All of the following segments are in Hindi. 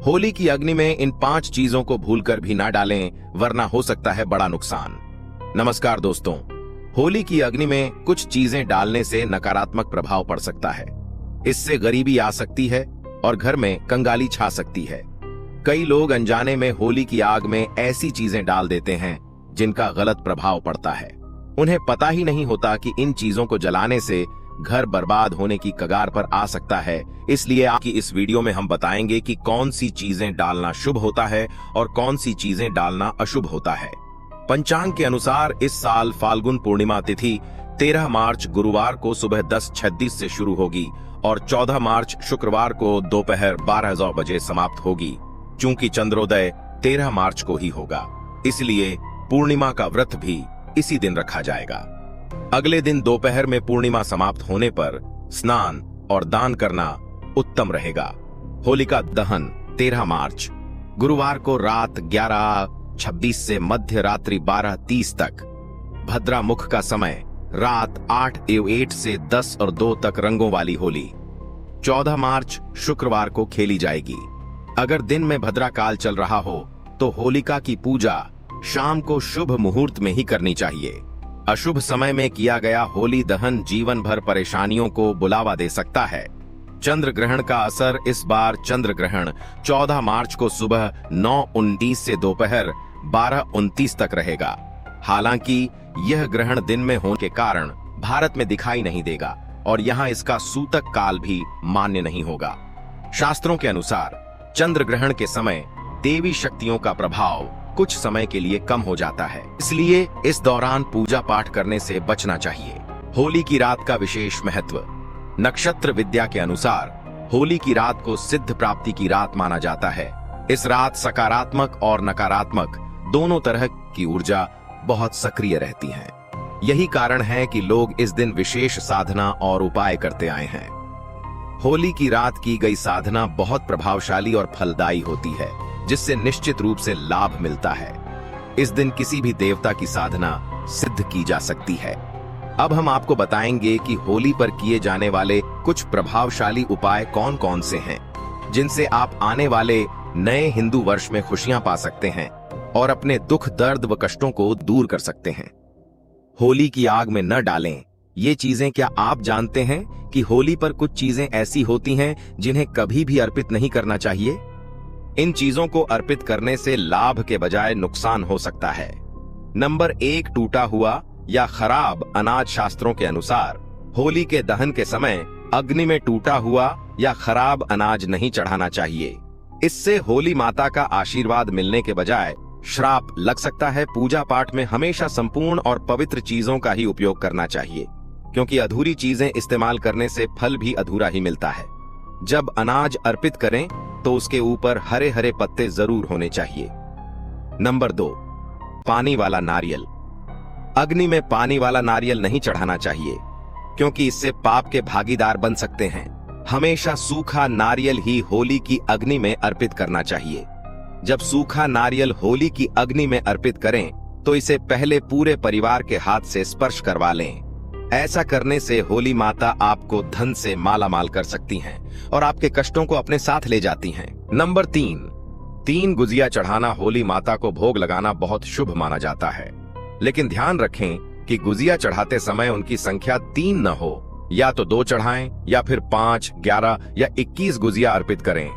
होली की अग्नि में इन 5 चीजों को भूलकर भी ना डालें, वरना हो सकता है बड़ा नुकसान। नमस्कार दोस्तों, होली की अग्नि में कुछ चीजें डालने से नकारात्मक प्रभाव पड़ सकता है। इससे गरीबी आ सकती है और घर में कंगाली छा सकती है। कई लोग अनजाने में होली की आग में ऐसी चीजें डाल देते हैं जिनका गलत प्रभाव पड़ता है। उन्हें पता ही नहीं होता कि इन चीजों को जलाने से घर बर्बाद होने की कगार पर आ सकता है। इसलिए आपकी इस वीडियो में हम बताएंगे कि कौन सी चीजें डालना शुभ होता है और कौन सी चीजें डालना अशुभ होता है। पंचांग के अनुसार इस साल फाल्गुन पूर्णिमा तिथि 13 मार्च गुरुवार को सुबह 10:36 से शुरू होगी और 14 मार्च शुक्रवार को दोपहर 12 बजे समाप्त होगी। चूंकि चंद्रोदय 13 मार्च को ही होगा, इसलिए पूर्णिमा का व्रत भी इसी दिन रखा जाएगा। अगले दिन दोपहर में पूर्णिमा समाप्त होने पर स्नान और दान करना उत्तम रहेगा। होलिका दहन 13 मार्च गुरुवार को रात 11:26 से मध्य रात्रि 12:30 तक। भद्रा मुख का समय रात 8:08 से 10:02 तक रंगों वाली होली 14 मार्च शुक्रवार को खेली जाएगी। अगर दिन में भद्रा काल चल रहा हो तो होलिका की पूजा शाम को शुभ मुहूर्त में ही करनी चाहिए। अशुभ समय में किया गया होली दहन जीवन भर परेशानियों को बुलावा दे सकता है। चंद्र ग्रहण का असर इस बार चंद्र ग्रहण 14 मार्च को सुबह 9:29 से दोपहर 12:29 तक रहेगा। हालांकि यह ग्रहण दिन में होने के कारण भारत में दिखाई नहीं देगा और यहाँ इसका सूतक काल भी मान्य नहीं होगा। शास्त्रों के अनुसार चंद्र ग्रहण के समय देवी शक्तियों का प्रभाव कुछ समय के लिए कम हो जाता है, इसलिए इस दौरान पूजा पाठ करने से बचना चाहिए। होली की रात का विशेष महत्व। नक्षत्र विद्या के अनुसार होली की रात को सिद्ध प्राप्ति की रात माना जाता है। इस रात सकारात्मक और नकारात्मक दोनों तरह की ऊर्जा बहुत सक्रिय रहती है। यही कारण है कि लोग इस दिन विशेष साधना और उपाय करते आए हैं। होली की रात की गई साधना बहुत प्रभावशाली और फलदायी होती है, जिससे निश्चित रूप से लाभ मिलता है। इस दिन किसी भी देवता की साधना सिद्ध की जा सकती है। अब हम आपको बताएंगे कि होली पर किए जाने वाले कुछ प्रभावशाली उपाय कौन कौन से हैं, जिनसे आप आने वाले नए हिंदू वर्ष में खुशियां पा सकते हैं और अपने दुख दर्द व कष्टों को दूर कर सकते हैं। होली की आग में न डालें ये चीजें। क्या आप जानते हैं कि होली पर कुछ चीजें ऐसी होती हैं जिन्हें कभी भी अर्पित नहीं करना चाहिए? इन चीजों को अर्पित करने से लाभ के बजाय नुकसान हो सकता है। नंबर 1, टूटा हुआ या खराब अनाज। शास्त्रों के अनुसार होली के दहन के समय अग्नि में टूटा हुआ या खराब अनाज नहीं चढ़ाना चाहिए। इससे होली माता का आशीर्वाद मिलने के बजाय श्राप लग सकता है। पूजा पाठ में हमेशा संपूर्ण और पवित्र चीजों का ही उपयोग करना चाहिए, क्योंकि अधूरी चीजें इस्तेमाल करने से फल भी अधूरा ही मिलता है। जब अनाज अर्पित करें तो उसके ऊपर हरे हरे पत्ते जरूर होने चाहिए। नंबर 2, पानी वाला नारियल। अग्नि में पानी वाला नारियल नहीं चढ़ाना चाहिए, क्योंकि इससे पाप के भागीदार बन सकते हैं। हमेशा सूखा नारियल ही होली की अग्नि में अर्पित करना चाहिए। जब सूखा नारियल होली की अग्नि में अर्पित करें तो इसे पहले पूरे परिवार के हाथ से स्पर्श करवा लें। ऐसा करने से होली माता आपको धन से माला माल कर सकती हैं और आपके कष्टों को अपने साथ ले जाती हैं। नंबर 3 गुजिया चढ़ाना। होली माता को भोग लगाना बहुत शुभ माना जाता है, लेकिन ध्यान रखें कि गुजिया चढ़ाते समय उनकी संख्या 3 न हो। या तो 2 चढ़ाएं या फिर 5, 11 या 21 गुजिया अर्पित करें।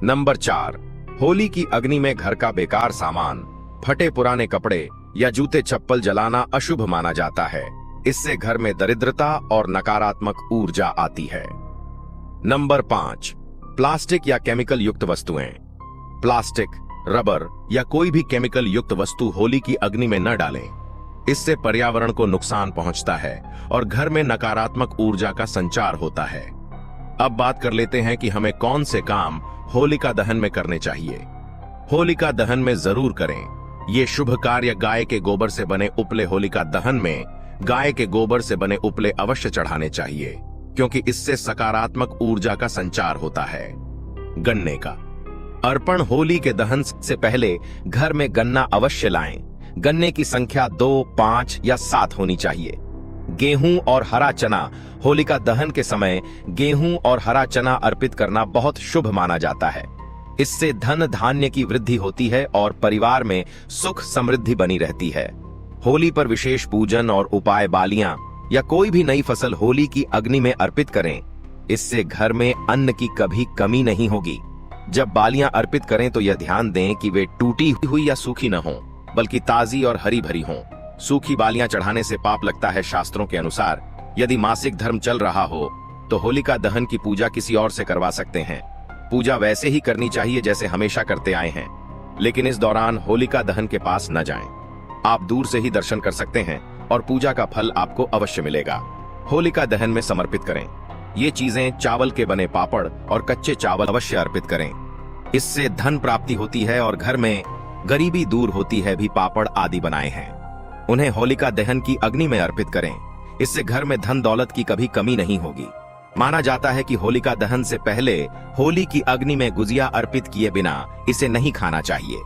नंबर 4, होली की अग्नि में घर का बेकार सामान, फटे पुराने कपड़े या जूते चप्पल जलाना अशुभ माना जाता है। इससे घर में दरिद्रता और नकारात्मक ऊर्जा आती है। नंबर 5, प्लास्टिक या केमिकल युक्त वस्तुएं। प्लास्टिक, रबर या कोई भी केमिकल युक्त वस्तु होली की अग्नि में न डालें। इससे पर्यावरण को नुकसान पहुंचता है और घर में नकारात्मक ऊर्जा का संचार होता है। अब बात कर लेते हैं कि हमें कौन से काम होलिका दहन में करने चाहिए। होलिका दहन में जरूर करें ये शुभ कार्य। गाय के गोबर से बने उपले होलिका दहन में गाय के गोबर से बने उपले अवश्य चढ़ाने चाहिए, क्योंकि इससे सकारात्मक ऊर्जा का संचार होता है। गन्ने का अर्पण। होली के दहन से पहले घर में गन्ना अवश्य लाएं। गन्ने की संख्या 2, 5 या 7 होनी चाहिए। गेहूं और हरा चना। होलिका दहन के समय गेहूं और हरा चना अर्पित करना बहुत शुभ माना जाता है। इससे धन धान्य की वृद्धि होती है और परिवार में सुख समृद्धि बनी रहती है। होली पर विशेष पूजन और उपाय बालियां या कोई भी नई फसल होली की अग्नि में अर्पित करें। इससे घर में अन्न की कभी कमी नहीं होगी। जब बालियां अर्पित करें तो यह ध्यान दें कि वे टूटी हुई या सूखी न हों, बल्कि ताजी और हरी भरी हों। सूखी बालियां चढ़ाने से पाप लगता है। शास्त्रों के अनुसार यदि मासिक धर्म चल रहा हो तो होलिका दहन की पूजा किसी और से करवा सकते हैं। पूजा वैसे ही करनी चाहिए जैसे हमेशा करते आए हैं, लेकिन इस दौरान होलिका दहन के पास न जाएं। आप दूर से ही दर्शन कर सकते हैं और पूजा का फल आपको अवश्य मिलेगा। होलिका दहन में समर्पित करें। ये चीजें चावल के बने पापड़ और कच्चे चावल अवश्य अर्पित करें। इससे धन प्राप्ति होती है और घर में गरीबी दूर होती है। भी पापड़ आदि बनाए हैं, उन्हें होलिका दहन की अग्नि में अर्पित करें। इससे घर में धन दौलत की कभी कमी नहीं होगी। माना जाता है कि होलिका दहन से पहले होली की अग्नि में गुजिया अर्पित किए बिना इसे नहीं खाना चाहिए।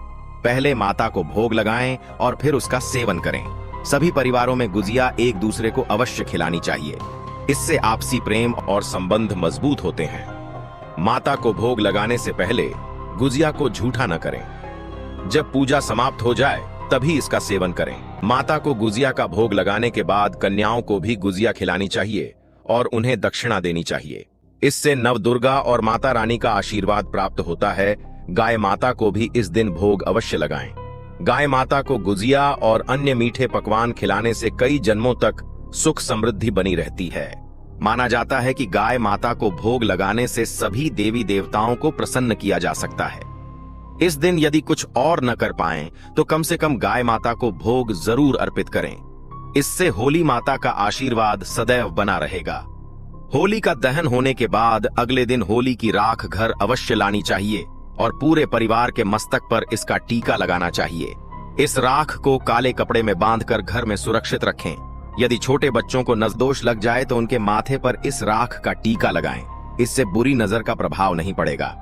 पहले माता को भोग लगाएं और फिर उसका सेवन करें। सभी परिवारों में गुजिया एक दूसरे को अवश्य खिलानी चाहिए। इससे आपसी प्रेम और संबंध मजबूत होते हैं। माता को भोग लगाने से पहले गुजिया को झूठा न करें। जब पूजा समाप्त हो जाए तभी इसका सेवन करें। माता को गुजिया का भोग लगाने के बाद कन्याओं को भी गुजिया खिलानी चाहिए और उन्हें दक्षिणा देनी चाहिए। इससे नवदुर्गा और माता रानी का आशीर्वाद प्राप्त होता है। गाय माता को भी इस दिन भोग अवश्य लगाएं। गाय माता को गुजिया और अन्य मीठे पकवान खिलाने से कई जन्मों तक सुख समृद्धि बनी रहती है। माना जाता है कि गाय माता को भोग लगाने से सभी देवी देवताओं को प्रसन्न किया जा सकता है। इस दिन यदि कुछ और न कर पाएं तो कम से कम गाय माता को भोग जरूर अर्पित करें। इससे होली माता का आशीर्वाद सदैव बना रहेगा। होली का दहन होने के बाद अगले दिन होली की राख घर अवश्य लानी चाहिए और पूरे परिवार के मस्तक पर इसका टीका लगाना चाहिए। इस राख को काले कपड़े में बांधकर घर में सुरक्षित रखें। यदि छोटे बच्चों को नजदोष लग जाए तो उनके माथे पर इस राख का टीका लगाएं। इससे बुरी नजर का प्रभाव नहीं पड़ेगा।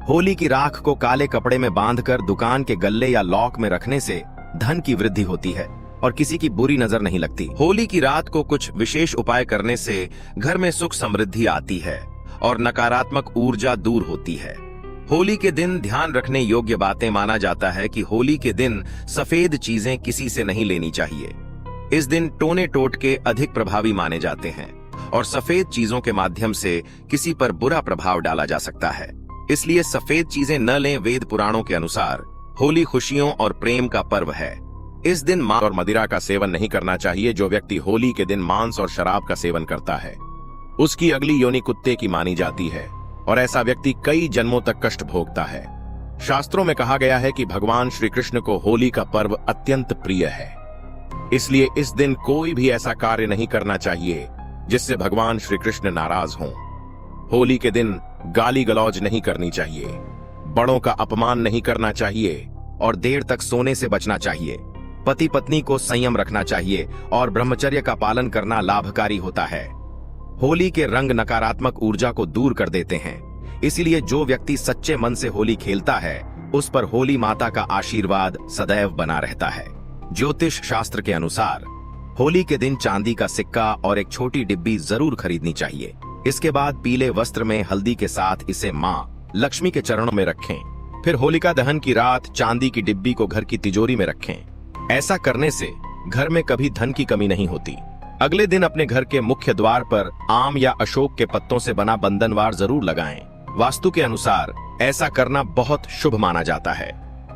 होली की राख को काले कपड़े में बांधकर दुकान के गल्ले या लॉक में रखने से धन की वृद्धि होती है और किसी की बुरी नजर नहीं लगती। होली की रात को कुछ विशेष उपाय करने से घर में सुख समृद्धि आती है और नकारात्मक ऊर्जा दूर होती है। होली के दिन ध्यान रखने योग्य बातें माना जाता है कि होली के दिन सफेद चीजें किसी से नहीं लेनी चाहिए। इस दिन टोने टोटके अधिक प्रभावी माने जाते हैं और सफेद चीजों के माध्यम से किसी पर बुरा प्रभाव डाला जा सकता है। इसलिए सफेद चीजें न लें। वेद पुराणों के अनुसार होली खुशियों और प्रेम का पर्व है। इस दिन मांस और मदिरा का सेवन नहीं करना चाहिए। जो व्यक्ति होली के दिन मांस और शराब का सेवन करता है उसकी अगली योनि कुत्ते की मानी जाती है और ऐसा व्यक्ति कई जन्मों तक कष्ट भोगता है। शास्त्रों में कहा गया है कि भगवान श्री कृष्ण को होली का पर्व अत्यंत प्रिय है। इसलिए इस दिन कोई भी ऐसा कार्य नहीं करना चाहिए जिससे भगवान श्री कृष्ण नाराज हों। होली के दिन गाली गलौज नहीं करनी चाहिए, बड़ों का अपमान नहीं करना चाहिए और देर तक सोने से बचना चाहिए। पति पत्नी को संयम रखना चाहिए और ब्रह्मचर्य का पालन करना लाभकारी होता है। होली के रंग नकारात्मक ऊर्जा को दूर कर देते हैं। इसलिए जो व्यक्ति सच्चे मन से होली खेलता है उस पर होली माता का आशीर्वाद सदैव बना रहता है। ज्योतिष शास्त्र के अनुसार होली के दिन चांदी का सिक्का और एक छोटी डिब्बी जरूर खरीदनी चाहिए। इसके बाद पीले वस्त्र में हल्दी के साथ इसे माँ लक्ष्मी के चरणों में रखें। फिर होलिका दहन की रात चांदी की डिब्बी को घर की तिजोरी में रखें। ऐसा करने से घर में कभी धन की कमी नहीं होती। अगले दिन अपने घर के मुख्य द्वार पर आम या अशोक के पत्तों से बना बंधनवार जरूर लगाएं। वास्तु के अनुसार ऐसा करना बहुत शुभ माना जाता है।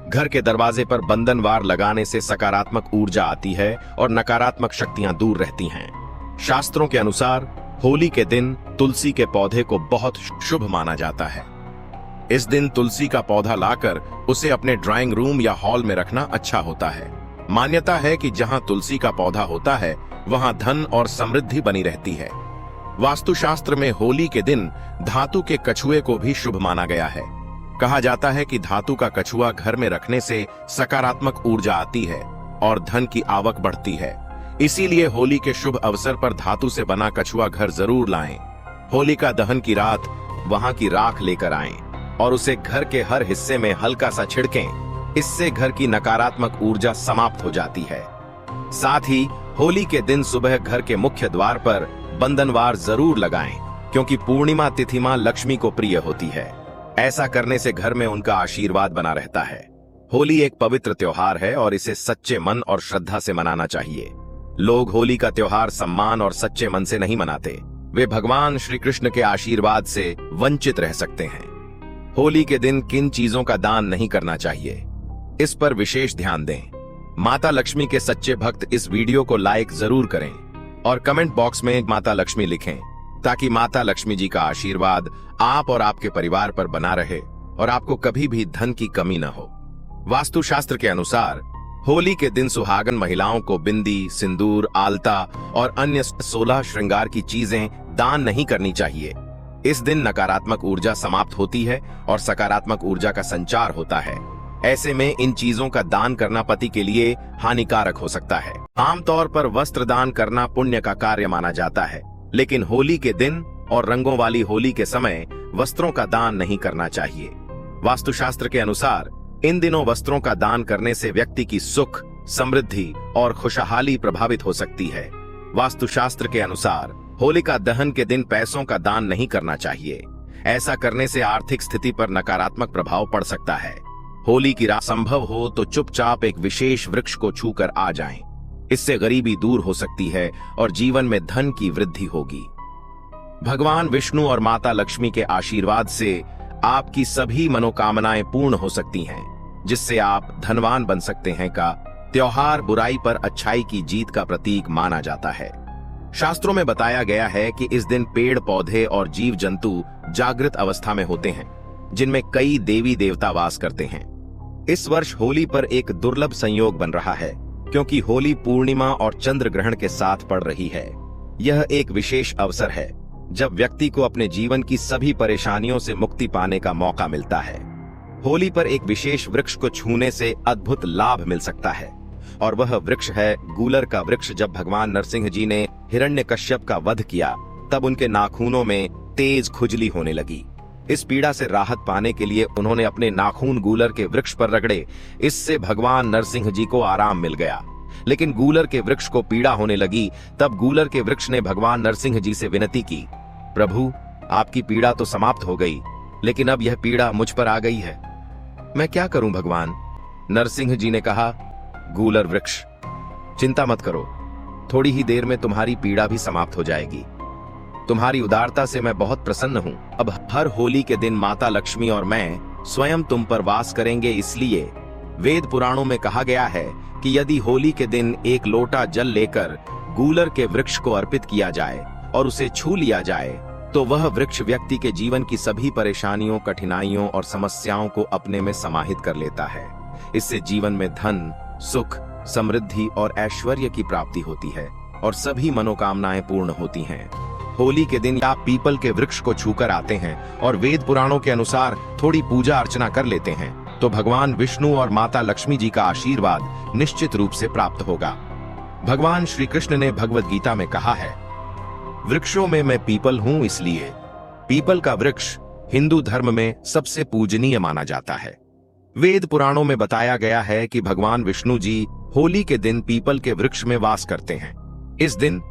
घर के दरवाजे पर बंधनवार लगाने से सकारात्मक ऊर्जा आती है और नकारात्मक शक्तियां दूर रहती हैं। शास्त्रों के अनुसार होली के दिन तुलसी के पौधे को बहुत शुभ माना जाता है। इस दिन तुलसी का पौधा लाकर उसे अपने ड्राइंग रूम या हॉल में रखना अच्छा होता है। मान्यता है कि जहां तुलसी का पौधा होता है वहां धन और समृद्धि बनी रहती है। वास्तुशास्त्र में होली के दिन धातु के कछुए को भी शुभ माना गया है। कहा जाता है कि धातु का कछुआ घर में रखने से सकारात्मक ऊर्जा आती है और धन की आवक बढ़ती है। इसीलिए होली के शुभ अवसर पर धातु से बना कछुआ घर जरूर लाएं। होलिका दहन की रात वहां की राख लेकर आएं और उसे घर के हर हिस्से में हल्का सा छिड़कें। इससे घर की नकारात्मक ऊर्जा समाप्त हो जाती है। साथ ही होली के दिन सुबह घर के मुख्य द्वार पर बंधनवार जरूर लगाएं, क्योंकि पूर्णिमा तिथि मां लक्ष्मी को प्रिय होती है। ऐसा करने से घर में उनका आशीर्वाद बना रहता है। होली एक पवित्र त्योहार है और इसे सच्चे मन और श्रद्धा से मनाना चाहिए। लोग होली का त्योहार सम्मान और सच्चे मन से नहीं मनाते, वे भगवान श्री कृष्ण के आशीर्वाद से वंचित रह सकते हैं। होली के दिन किन चीजों का दान नहीं करना चाहिए, इस पर विशेष ध्यान दें। माता लक्ष्मी के सच्चे भक्त इस वीडियो को लाइक जरूर करें और कमेंट बॉक्स में माता लक्ष्मी लिखें, ताकि माता लक्ष्मी जी का आशीर्वाद आप और आपके परिवार पर बना रहे और आपको कभी भी धन की कमी न हो। वास्तुशास्त्र के अनुसार होली के दिन सुहागन महिलाओं को बिंदी, सिंदूर, आलता और अन्य 16 श्रृंगार की चीजें दान नहीं करनी चाहिए। इस दिन नकारात्मक ऊर्जा समाप्त होती है और सकारात्मक ऊर्जा का संचार होता है। ऐसे में इन चीजों का दान करना पति के लिए हानिकारक हो सकता है। आमतौर पर वस्त्र दान करना पुण्य का कार्य माना जाता है, लेकिन होली के दिन और रंगों वाली होली के समय वस्त्रों का दान नहीं करना चाहिए। वास्तुशास्त्र के अनुसार इन दिनों वस्त्रों का दान करने से व्यक्ति की सुख, समृद्धि और खुशहाली प्रभावित हो सकती है। वास्तुशास्त्र के अनुसार होलिका दहन के दिन पैसों का दान नहीं करना चाहिए। ऐसा करने से आर्थिक स्थिति पर नकारात्मक प्रभाव पड़ सकता है। होली की रात संभव हो तो चुपचाप एक विशेष वृक्ष को छूकर आ जाएं। इससे गरीबी दूर हो सकती है और जीवन में धन की वृद्धि होगी। भगवान विष्णु और माता लक्ष्मी के आशीर्वाद से आपकी सभी मनोकामनाएं पूर्ण हो सकती हैं, जिससे आप धनवान बन सकते हैं। का त्योहार बुराई पर अच्छाई की जीत का प्रतीक माना जाता है। शास्त्रों में बताया गया है कि इस दिन पेड़ पौधे और जीव जंतु जागृत अवस्था में होते हैं, जिनमें कई देवी देवता वास करते हैं। इस वर्ष होली पर एक दुर्लभ संयोग बन रहा है, क्योंकि होली पूर्णिमा और चंद्र ग्रहण के साथ पड़ रही है। यह एक विशेष अवसर है जब व्यक्ति को अपने जीवन की सभी परेशानियों से मुक्ति पाने का मौका मिलता है। होली पर एक विशेष वृक्ष को छूने से अद्भुत लाभ मिल सकता है, और वह वृक्ष है गूलर का वृक्ष। जब भगवान नरसिंह जी ने हिरण्यकश्यप का वध किया, तब उनके नाखूनों में तेज खुजली होने लगी। इस पीड़ा से राहत पाने के लिए उन्होंने अपने नाखून गूलर के वृक्ष पर रगड़े। इससे भगवान नरसिंह जी को आराम मिल गया। लेकिन गूलर के वृक्ष को पीड़ा होने लगी। तब गूलर के वृक्ष ने भगवान नरसिंह जी से विनती की, प्रभु, आपकी पीड़ा तो समाप्त हो गई, लेकिन अब यह पीड़ा मुझ पर आ गई है, मैं क्या करूं भगवान? नरसिंह जी ने कहा, गूलर वृक्ष, चिंता मत करो, थोड़ी ही देर में तुम्हारी पीड़ा भी समाप्त हो जाएगी। तुम्हारी उदारता से मैं बहुत प्रसन्न हूँ। अब हर होली के दिन माता लक्ष्मी और मैं स्वयं तुम पर वास करेंगे। इसलिए वेद पुराणों में कहा गया है कि यदि होली के दिन एक लोटा जल लेकर गूलर के वृक्ष को अर्पित किया जाए और उसे छू लिया जाए, तो वह वृक्ष व्यक्ति के जीवन की सभी परेशानियों, कठिनाइयों और समस्याओं को अपने में समाहित कर लेता है। इससे जीवन में धन, सुख, समृद्धि और ऐश्वर्य की प्राप्ति होती है और सभी मनोकामनाएं पूर्ण होती हैं। होली के दिन आप पीपल के वृक्ष को छूकर आते हैं और वेद पुराणों के अनुसार थोड़ी पूजा अर्चना कर लेते हैं, तो भगवान विष्णु और माता लक्ष्मी जी का आशीर्वाद निश्चित रूप से प्राप्त होगा। भगवान श्री कृष्ण ने भगवद गीता में कहा है, वृक्षों में मैं पीपल हूँ, इसलिए पीपल का वृक्ष हिंदू धर्म में सबसे पूजनीय माना जाता है। वेद पुराणों में बताया गया है कि भगवान विष्णु जी होली के दिन पीपल के वृक्ष में वास करते हैं। इस दिन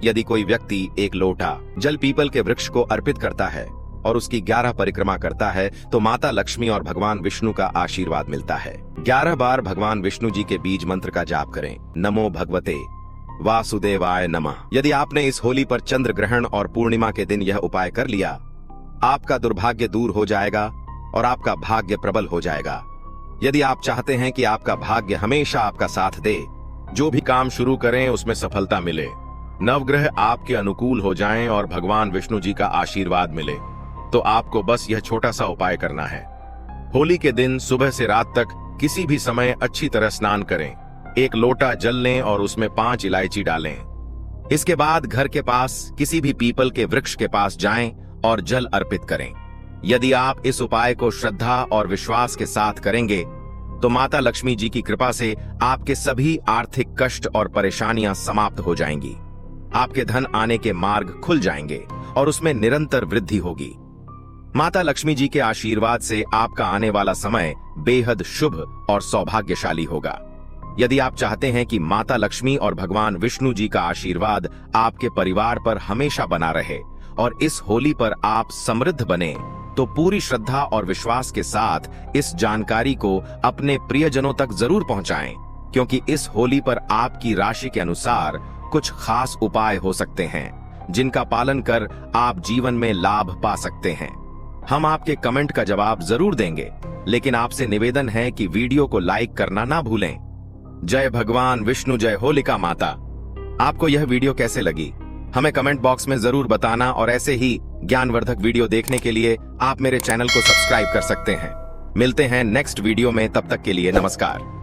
यदि कोई व्यक्ति एक लोटा जल पीपल के वृक्ष को अर्पित करता है और उसकी 11 परिक्रमा करता है, तो माता लक्ष्मी और भगवान विष्णु का आशीर्वाद मिलता है। 11 बार भगवान विष्णु जी के बीज मंत्र का जाप करें, नमो भगवते वासुदेवाय नमः। यदि आपने इस होली पर चंद्र ग्रहण और पूर्णिमा के दिन यह उपाय कर लिया, आपका दुर्भाग्य दूर हो जाएगा और आपका भाग्य प्रबल हो जाएगा। यदि आप चाहते हैं कि आपका भाग्य हमेशा आपका साथ दे, जो भी काम शुरू करें उसमें सफलता मिले, नवग्रह आपके अनुकूल हो जाएं और भगवान विष्णु जी का आशीर्वाद मिले, तो आपको बस यह छोटा सा उपाय करना है। होली के दिन सुबह से रात तक किसी भी समय अच्छी तरह स्नान करें, एक लोटा जल लें और उसमें 5 इलायची डालें। इसके बाद घर के पास किसी भी पीपल के वृक्ष के पास जाएं और जल अर्पित करें। यदि आप इस उपाय को श्रद्धा और विश्वास के साथ करेंगे, तो माता लक्ष्मी जी की कृपा से आपके सभी आर्थिक कष्ट और परेशानियां समाप्त हो जाएंगी। आपके धन आने के मार्ग खुल जाएंगे और उसमें निरंतर वृद्धि होगी। माता लक्ष्मी जी के आशीर्वाद से आपका आने वाला समय बेहद शुभ और सौभाग्यशाली होगा। यदि आप चाहते हैं कि माता लक्ष्मी और भगवान विष्णु जी का आशीर्वाद आपके परिवार पर हमेशा बना रहे और इस होली पर आप समृद्ध बने, तो पूरी श्रद्धा और विश्वास के साथ इस जानकारी को अपने प्रियजनों तक जरूर पहुंचाएं, क्योंकि इस होली पर आपकी राशि के अनुसार कुछ खास उपाय हो सकते हैं जिनका पालन कर आप जीवन में लाभ पा सकते हैं। हम आपके कमेंट का जवाब जरूर देंगे, लेकिन आपसे निवेदन है कि वीडियो को लाइक करना ना भूलें। जय भगवान विष्णु, जय होलिका माता। आपको यह वीडियो कैसे लगी हमें कमेंट बॉक्स में जरूर बताना, और ऐसे ही ज्ञानवर्धक वीडियो देखने के लिए आप मेरे चैनल को सब्सक्राइब कर सकते हैं। मिलते हैं नेक्स्ट वीडियो में, तब तक के लिए नमस्कार।